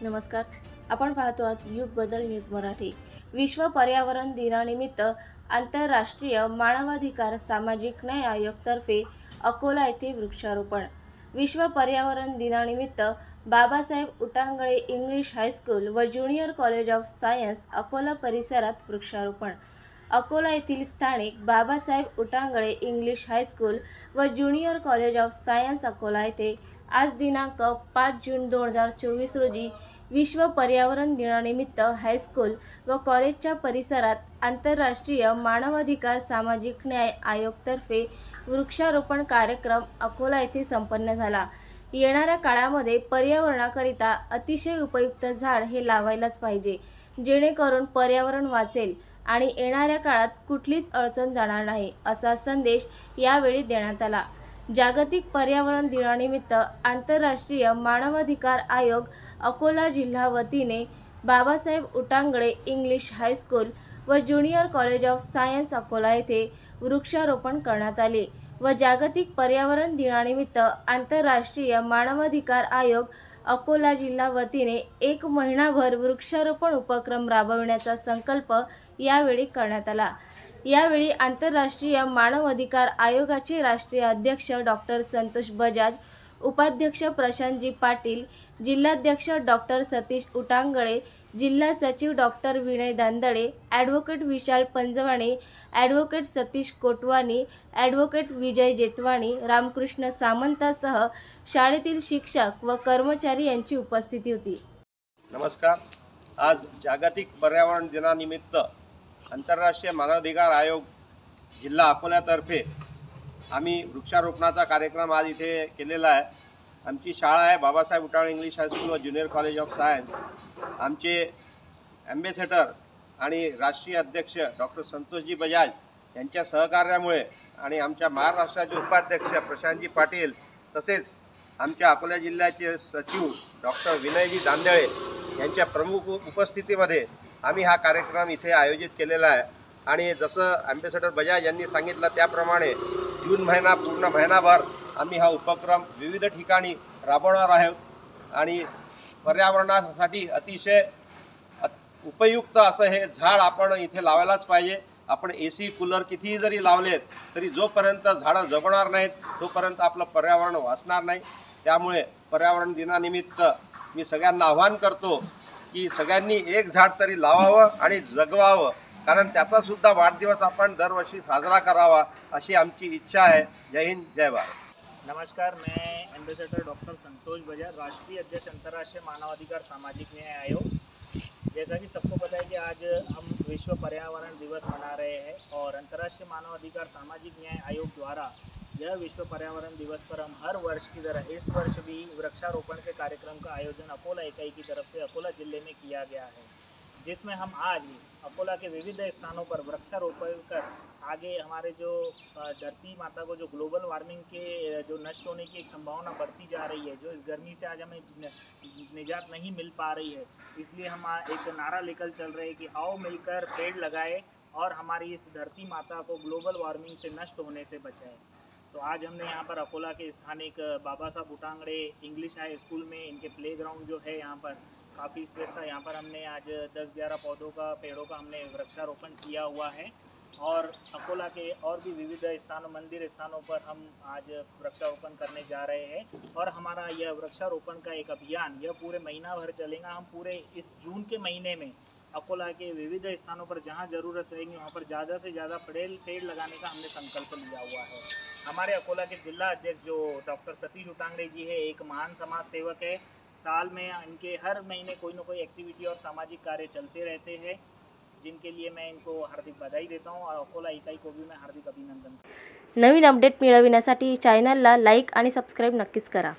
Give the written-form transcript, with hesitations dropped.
नमस्कार, आपण पाहतो आहात युग बदल न्यूज मराठी। विश्व पर्यावरण दिनानिमित्त आंतरराष्ट्रीय मानवाधिकार सामाजिक न्याय आयोग तर्फे अकोला येथे वृक्षारोपण। विश्व पर्यावरण दिनानिमित्त बाबासाहेब उटांगळे इंग्लिश हायस्कूल व junior college of science Akola परिसरात वृक्षारोपण। अकोला येथील स्थानिक बाबासाहेब उटांगळे इंग्लिश हायस्कूल व junior college of science Akola येथे आज दिनांक 5 जून 2024 रोजी विश्व पर्यावरण दिनानिमित्त हायस्कूल व कॉलेजच्या परिसरात आंतरराष्ट्रीय मानवाधिकार सामाजिक न्याय आयोग तर्फे वृक्षारोपण कार्यक्रम अकोला येथे संपन्न झाला। येणाऱ्या काळामध्ये पर्यावरणाकरिता अतिशय उपयुक्त झाड हे लावायलाच पाहिजे, जेणेकरून पर्यावरण वाचेल आणि येणाऱ्या काळात कुठलीच अडचण जाणार नाही, असा संदेश यावेळी देण्यात आला। जागतिक पर्यावरण दिनानिमित्त आंतरराष्ट्रीय मानवाधिकार आयोग अकोला जिल्हा वतीने बाबासाहेब उटांगळे इंग्लिश हायस्कूल व junior college of science Akola येथे वृक्षारोपण करण्यात आले व जागतिक पर्यावरण दिनानिमित्त आंतरराष्ट्रीय मानवाधिकार आयोग अकोला जिल्हा वतीने 1 महिनाभर वृक्षारोपण उपक्रम राबविण्याचा संकल्प यावेळी करण्यात आला। यावेळी आंतरराष्ट्रीय मानवाधिकार आयोगाचे राष्ट्रीय अध्यक्ष डॉक्टर संतोष बजाज, उपाध्यक्ष प्रशांतजी पाटील, जिल्हाध्यक्ष डॉक्टर सतीश उटांगळे, जिल्हा सचिव डॉक्टर विनय दांदळे, ॲडव्होकेट विशाल पंजवाणी, ॲडव्होकेट सतीश कोटवानी, ॲडव्होकेट विजय जेतवाणी, रामकृष्ण सामंतासह शाळेतील शिक्षक व कर्मचारी यांची उपस्थिती होती। नमस्कार। आज जागतिक पर्यावरण दिनानिमित्त आंतरराष्ट्रीय मानवाधिकार आयोग जिल्हा अकोल्यातर्फे आम्ही वृक्षारोपणाचा कार्यक्रम आज इथे केलेला आहे। आमची शाळा आहे बाबासाहेब उटांगळे इंग्लिश हायस्कूल व ज्युनियर कॉलेज ऑफ सायन्स। आमचे ॲम्बेसेडर आणि राष्ट्रीय अध्यक्ष डॉक्टर संतोषजी बजाज यांच्या सहकार्यामुळे आणि आमच्या महाराष्ट्राचे उपाध्यक्ष प्रशांतजी पाटील तसेच आमच्या अकोला जिल्ह्याचे सचिव डॉक्टर विनयजी दांदळे यांच्या प्रमुख उपस्थितीमध्ये आम्ही हा कार्यक्रम इथे आयोजित केलेला आहे। आणि जसं ॲम्बेसेडर बजाज यांनी सांगितलं त्याप्रमाणे जून महिना पूर्ण महिनाभर आम्ही हा उपक्रम विविध ठिकाणी राबवणार आहोत आणि पर्यावरणासाठी अतिशय उपयुक्त असं हे झाड आपण इथे लावायलाच पाहिजे। आपण AC कूलर कितीही जरी लावलेत तरी जोपर्यंत झाडं जगणार नाहीत तोपर्यंत आपलं पर्यावरण वाचणार नाही। त्यामुळे पर्यावरण दिनानिमित्त मी सगळ्यांना आवाहन करतो की सगळ्यांनी एक झाड तरी लावावं आणि जगवावं, कारण त्याचा सुद्धा वाढदिवस आपण दरवर्षी साजरा करावा अशी आमची इच्छा है। जय हिंद, जय भारत। नमस्कार, मैं एम्बेसडर डॉक्टर संतोष बजाज, राष्ट्रीय अध्यक्ष अंतर्राष्ट्रीय मानवाधिकार सामाजिक न्याय आयोग। जैसा कि सबको पता है कि आज हम विश्व पर्यावरण दिवस मना रहे हैं और अंतर्राष्ट्रीय मानवाधिकार सामाजिक न्याय आयोग द्वारा यह विश्व पर्यावरण दिवस पर हम हर वर्ष की तरह इस वर्ष भी वृक्षारोपण के कार्यक्रम का आयोजन अकोला इकाई की तरफ से अकोला जिले में किया गया है, जिसमें हम आज अकोला के विविध स्थानों पर वृक्षारोपण कर आगे हमारे जो धरती माता को जो ग्लोबल वार्मिंग के जो नष्ट होने की एक संभावना बढ़ती जा रही है, जो इस गर्मी से आज हमें निजात नहीं मिल पा रही है, इसलिए हम एक नारा लेकर चल रहे हैं कि आओ मिलकर पेड़ लगाए और हमारी इस धरती माता को ग्लोबल वार्मिंग से नष्ट होने से बचाएं। तो आज हमने यहाँ पर अकोला के स्थानिक बाबा साहब उटांगड़े इंग्लिश हाई स्कूल में इनके प्लेग्राउंड जो है यहाँ पर काफ़ी स्पेस था, यहाँ पर हमने आज 10-11 पेड़ों का हमने वृक्षारोपण किया हुआ है और अकोला के और भी विविध स्थानों मंदिर स्थानों पर हम आज वृक्षारोपण करने जा रहे हैं। और हमारा यह वृक्षारोपण का एक अभियान यह पूरे महीना भर चलेगा। हम पूरे इस जून के महीने में अकोला के विविध स्थानों पर जहां ज़रूरत रहेगी वहां पर ज़्यादा से ज़्यादा पेड़ लगाने का हमने संकल्प लिया हुआ है। हमारे अकोला के जिला अध्यक्ष जो डॉक्टर सतीश उटांगड़े जी है, एक महान समाज सेवक है। साल में इनके हर महीने कोई ना कोई एक्टिविटी और सामाजिक कार्य चलते रहते हैं, जिनके लिए मैं इनको हार्दिक बधाई देता हूं और अकोला इकाई को भी मैं हार्दिक अभिनंदन। नवीन अपडेट मिळविण्यासाठी चॅनलला लाईक आणि सबस्क्राइब नक्कीच करा।